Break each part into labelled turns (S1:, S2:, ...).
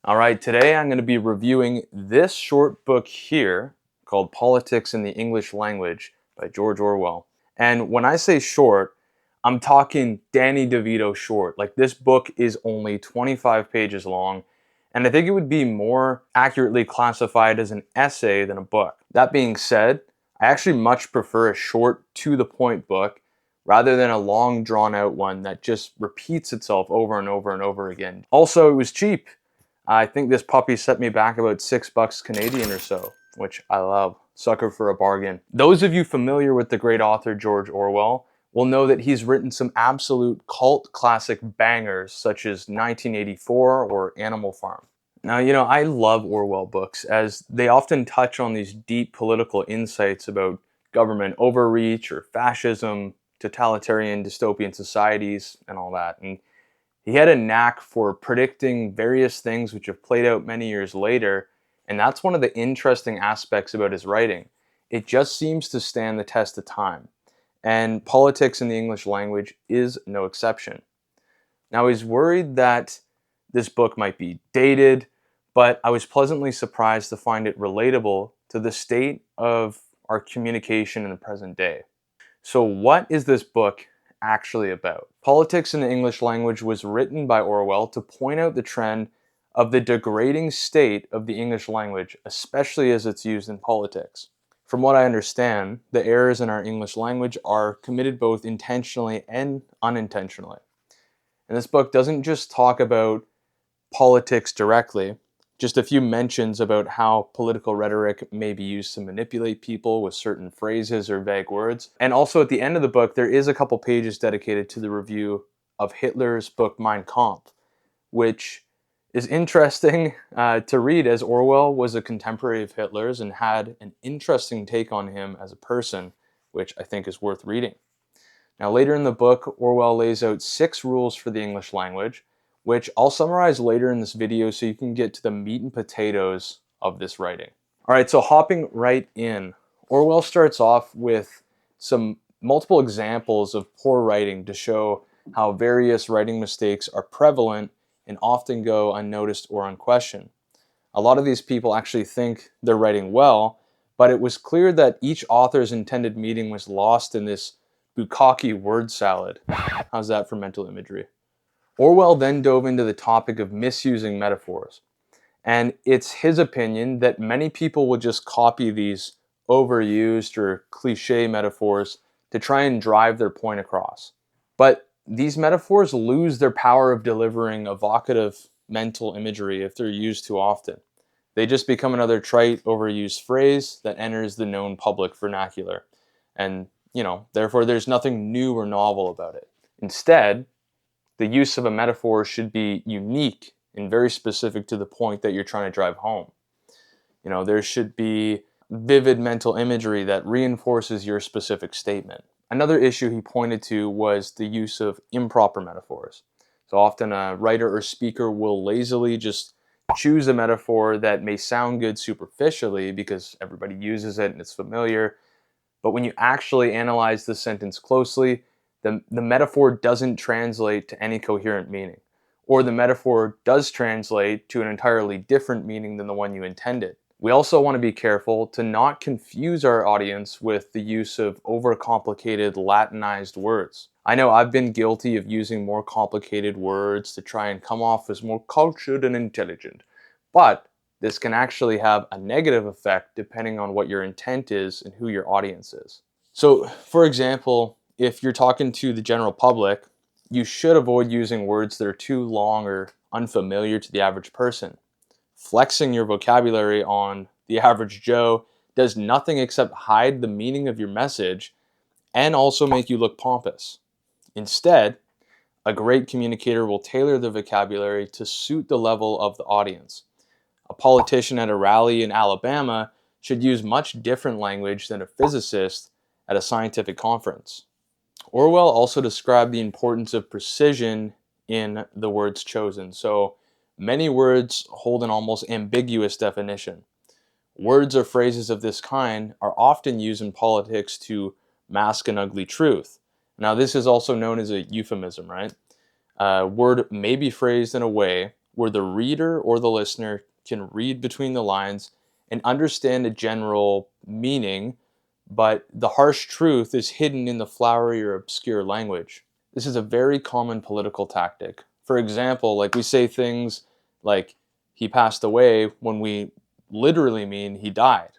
S1: All right, today I'm going to be reviewing this short book here called Politics in the English Language by George Orwell. And when I say short, I'm talking Danny DeVito short. Like, this book is only 25 pages long, and I think it would be more accurately classified as an essay than a book. That being said, I actually much prefer a short, to the point book rather than a long, drawn out one that just repeats itself over and over and over again. Also, it was cheap. I think this puppy set me back about $6 Canadian or so, which I love. Sucker for a bargain. Those of you familiar with the great author George Orwell will know that he's written some absolute cult classic bangers such as 1984 or Animal Farm. Now, I love Orwell books as they often touch on these deep political insights about government overreach or fascism, totalitarian dystopian societies, and all that. And he had a knack for predicting various things which have played out many years later, and that's one of the interesting aspects about his writing. It just seems to stand the test of time, and Politics in the English Language is no exception. Now, he's worried that this book might be dated, but I was pleasantly surprised to find it relatable to the state of our communication in the present day. So, what is this book actually about? Politics in the English Language was written by Orwell to point out the trend of the degrading state of the English language, especially as it's used in politics. From what I understand, the errors in our English language are committed both intentionally and unintentionally. And this book doesn't just talk about politics directly, just a few mentions about how political rhetoric may be used to manipulate people with certain phrases or vague words. And also at the end of the book, there is a couple pages dedicated to the review of Hitler's book Mein Kampf, which is interesting to read as Orwell was a contemporary of Hitler's and had an interesting take on him as a person, which I think is worth reading. Now, later in the book, Orwell lays out 6 rules for the English language, which I'll summarize later in this video so you can get to the meat and potatoes of this writing. All right, so hopping right in, Orwell starts off with some multiple examples of poor writing to show how various writing mistakes are prevalent and often go unnoticed or unquestioned. A lot of these people actually think they're writing well, but it was clear that each author's intended meaning was lost in this bukkake word salad. How's that for mental imagery? Orwell then dove into the topic of misusing metaphors. And it's his opinion that many people will just copy these overused or cliché metaphors to try and drive their point across. But these metaphors lose their power of delivering evocative mental imagery if they're used too often. They just become another trite, overused phrase that enters the known public vernacular. And, therefore there's nothing new or novel about it. Instead, the use of a metaphor should be unique and very specific to the point that you're trying to drive home. There should be vivid mental imagery that reinforces your specific statement. Another issue he pointed to was the use of improper metaphors. So often a writer or speaker will lazily just choose a metaphor that may sound good superficially because everybody uses it and it's familiar. But when you actually analyze the sentence closely, the metaphor doesn't translate to any coherent meaning, or the metaphor does translate to an entirely different meaning than the one you intended. We also want to be careful to not confuse our audience with the use of overcomplicated Latinized words. I know I've been guilty of using more complicated words to try and come off as more cultured and intelligent, but this can actually have a negative effect depending on what your intent is and who your audience is. So, for example, if you're talking to the general public, you should avoid using words that are too long or unfamiliar to the average person. Flexing your vocabulary on the average Joe does nothing except hide the meaning of your message and also make you look pompous. Instead, a great communicator will tailor the vocabulary to suit the level of the audience. A politician at a rally in Alabama should use much different language than a physicist at a scientific conference. Orwell also described the importance of precision in the words chosen. So many words hold an almost ambiguous definition. Words or phrases of this kind are often used in politics to mask an ugly truth. Now, this is also known as a euphemism, right? A word may be phrased in a way where the reader or the listener can read between the lines and understand a general meaning, but the harsh truth is hidden in the flowery or obscure language. This is a very common political tactic. For example, like we say things like, he passed away, when we literally mean he died,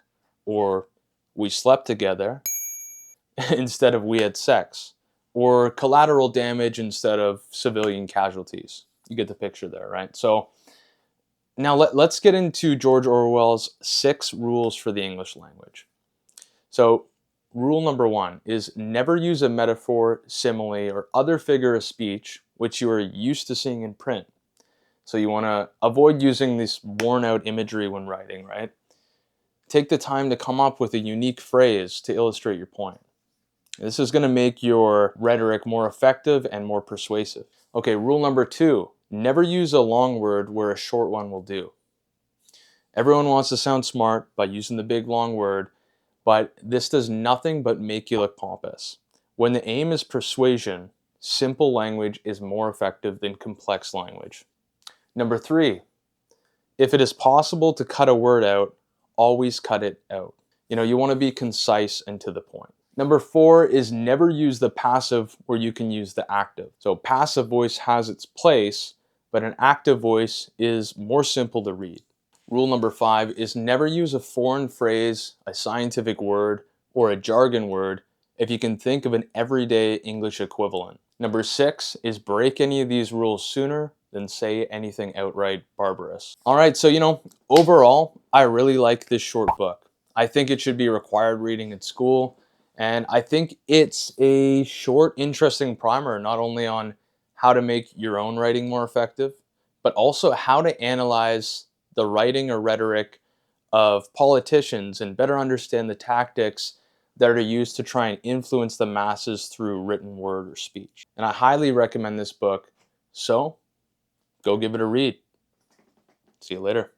S1: or we slept together instead of we had sex, or collateral damage instead of civilian casualties. You get the picture there, right? So now let's get into George Orwell's 6 rules for the English language. So rule number 1 is never use a metaphor, simile, or other figure of speech which you are used to seeing in print. So you want to avoid using this worn out imagery when writing, right? Take the time to come up with a unique phrase to illustrate your point. This is going to make your rhetoric more effective and more persuasive. Okay, rule number 2, never use a long word where a short one will do. Everyone wants to sound smart by using the big long word, but this does nothing but make you look pompous. When the aim is persuasion, simple language is more effective than complex language. Number 3, if it is possible to cut a word out, always cut it out. You want to be concise and to the point. Number 4 is never use the passive where you can use the active. So passive voice has its place, but an active voice is more simple to read. Rule number 5 is never use a foreign phrase, a scientific word, or a jargon word if you can think of an everyday English equivalent. Number 6 is break any of these rules sooner than say anything outright barbarous. All right, so overall, I really like this short book. I think it should be required reading in school, and I think it's a short, interesting primer not only on how to make your own writing more effective, but also how to analyze the writing or rhetoric of politicians and better understand the tactics that are used to try and influence the masses through written word or speech. And I highly recommend this book, so go give it a read. See you later.